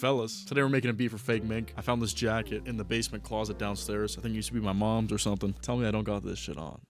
Fellas, today we're making a beat for FAKEMINK. I found this jacket in the basement closet downstairs. I think it used to be my mom's or something. Tell me I don't got this shit on.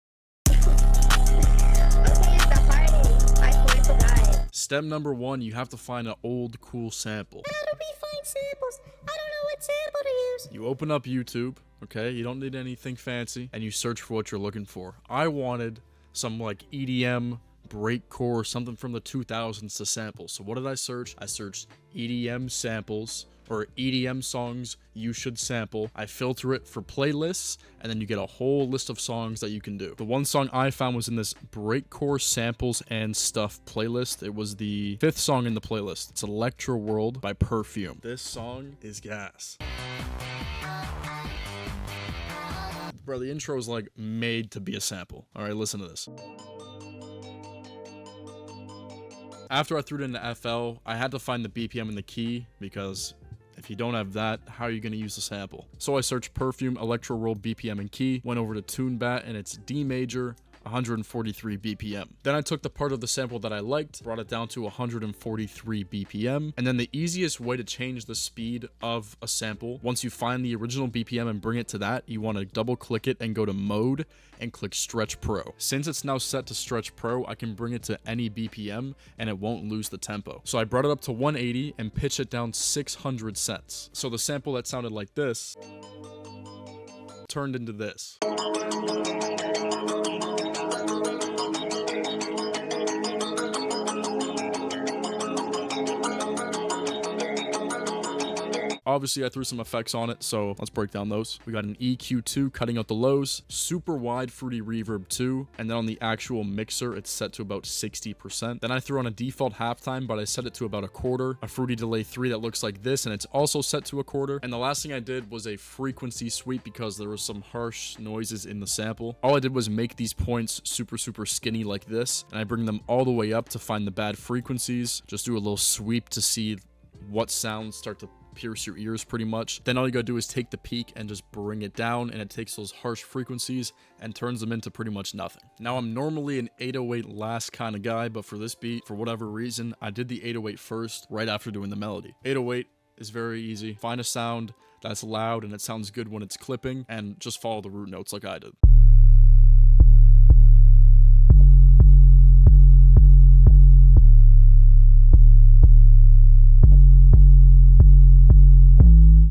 Step number 1, you have to find an old cool sample. How do we find samples? I don't know what sample to use. You open up YouTube, okay? You don't need anything fancy, and you search for what you're looking for. I wanted some like EDM, breakcore, something from the 2000s to sample. So what did I search? I searched EDM samples, or EDM songs you should sample. I filter it for playlists, and then you get a whole list of songs that you can do. The one song I found was in this breakcore samples and stuff playlist. It was the 5th song in the playlist. It's Electro World by Perfume. This song is gas. Bro, the intro is like made to be a sample. All right, listen to this. After I threw it into FL, I had to find the BPM and the key, because if you don't have that, how are you going to use the sample? So I searched Perfume, Electro World, BPM, and key, went over to TuneBat, and it's D major, 143 BPM. Then I took the part of the sample that I liked, brought it down to 143 BPM, and then the easiest way to change the speed of a sample, once you find the original BPM and bring it to that, you want to double click it and go to mode and click Stretch Pro. Since it's now set to Stretch Pro, I can bring it to any BPM and it won't lose the tempo. So I brought it up to 180 and pitched it down 600 cents. So the sample that sounded like this turned into this. Obviously, I threw some effects on it, so let's break down those. We got an EQ2 cutting out the lows, super wide fruity reverb 2, and then on the actual mixer, it's set to about 60%. Then I threw on a default halftime, but I set it to about 1/4, a fruity delay 3 that looks like this, and it's also set to 1/4. And the last thing I did was a frequency sweep because there was some harsh noises in the sample. All I did was make these points super skinny like this, and I bring them all the way up to find the bad frequencies. Just do a little sweep to see what sounds start to pierce your ears pretty much. Then all you gotta do is take the peak and just bring it down, and it takes those harsh frequencies and turns them into pretty much nothing. Now, I'm normally an 808 last kind of guy, but for this beat, for whatever reason, I did the 808 first right after doing the melody. 808 is very easy. Find a sound that's loud and it sounds good when it's clipping, and just follow the root notes like I did.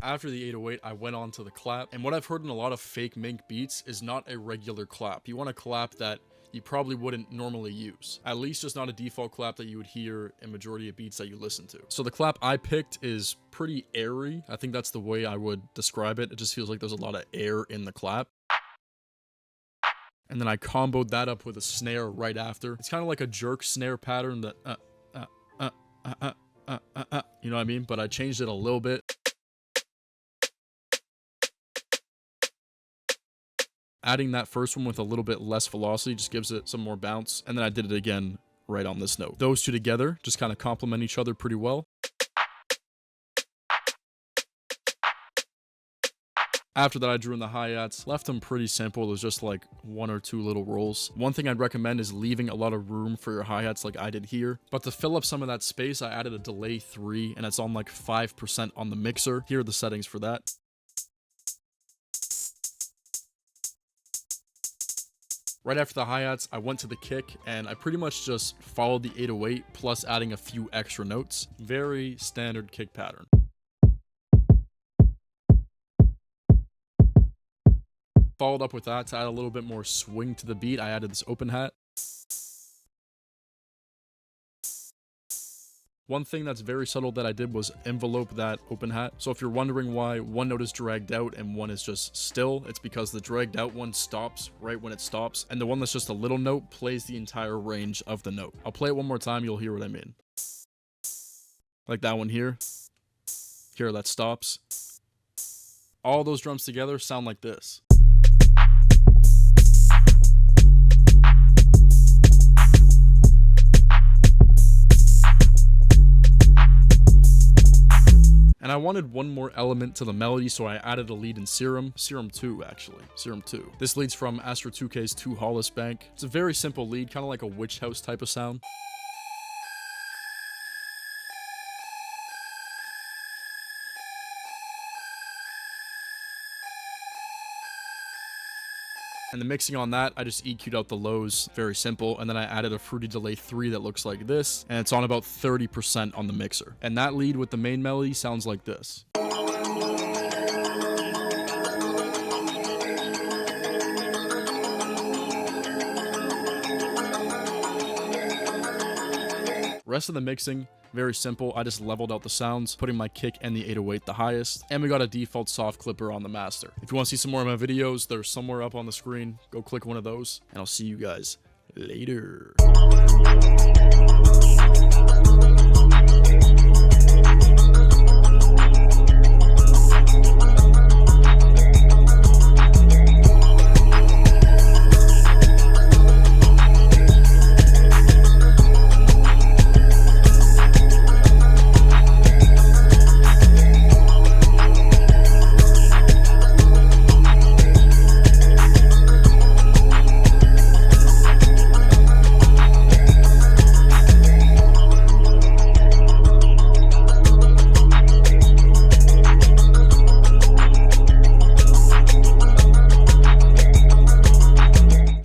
After the 808, I went on to the clap, and what I've heard in a lot of FAKEMINK beats is not a regular clap. You want a clap that you probably wouldn't normally use. At least just not a default clap that you would hear in majority of beats that you listen to. So the clap I picked is pretty airy. I think that's the way I would describe it. It just feels like there's a lot of air in the clap. And then I comboed that up with a snare right after. It's kind of like a jerk snare pattern that, you know what I mean? But I changed it a little bit. Adding that first one with a little bit less velocity just gives it some more bounce. And then I did it again right on this note. Those two together just kind of complement each other pretty well. After that, I drew in the hi-hats, left them pretty simple. It was just like 1 or 2 little rolls. One thing I'd recommend is leaving a lot of room for your hi-hats like I did here. But to fill up some of that space, I added a delay 3, and it's on like 5% on the mixer. Here are the settings for that. Right after the hi-hats, I went to the kick, and I pretty much just followed the 808 plus adding a few extra notes. Very standard kick pattern. Followed up with that to add a little bit more swing to the beat. I added this open hat. One thing that's very subtle that I did was envelope that open hat. So if you're wondering why one note is dragged out and one is just still, it's because the dragged out one stops right when it stops, and the one that's just a little note plays the entire range of the note. I'll play it one more time, you'll hear what I mean. Like that one here. Here, that stops. All those drums together sound like this. And I wanted one more element to the melody, so I added a lead in Serum 2 actually, Serum 2. This lead's from Astro 2K's 2 Hollis Bank. It's a very simple lead, kind of like a witch house type of sound. And the mixing on that, I just EQ'd out the lows, very simple, and then I added a fruity delay 3 that looks like this, and it's on about 30% on the mixer. And that lead with the main melody sounds like this. Rest of the mixing, very simple. I just leveled out the sounds, putting my kick and the 808 the highest. And we got a default soft clipper on the master. If you want to see some more of my videos, they're somewhere up on the screen. Go click one of those, and I'll see you guys later.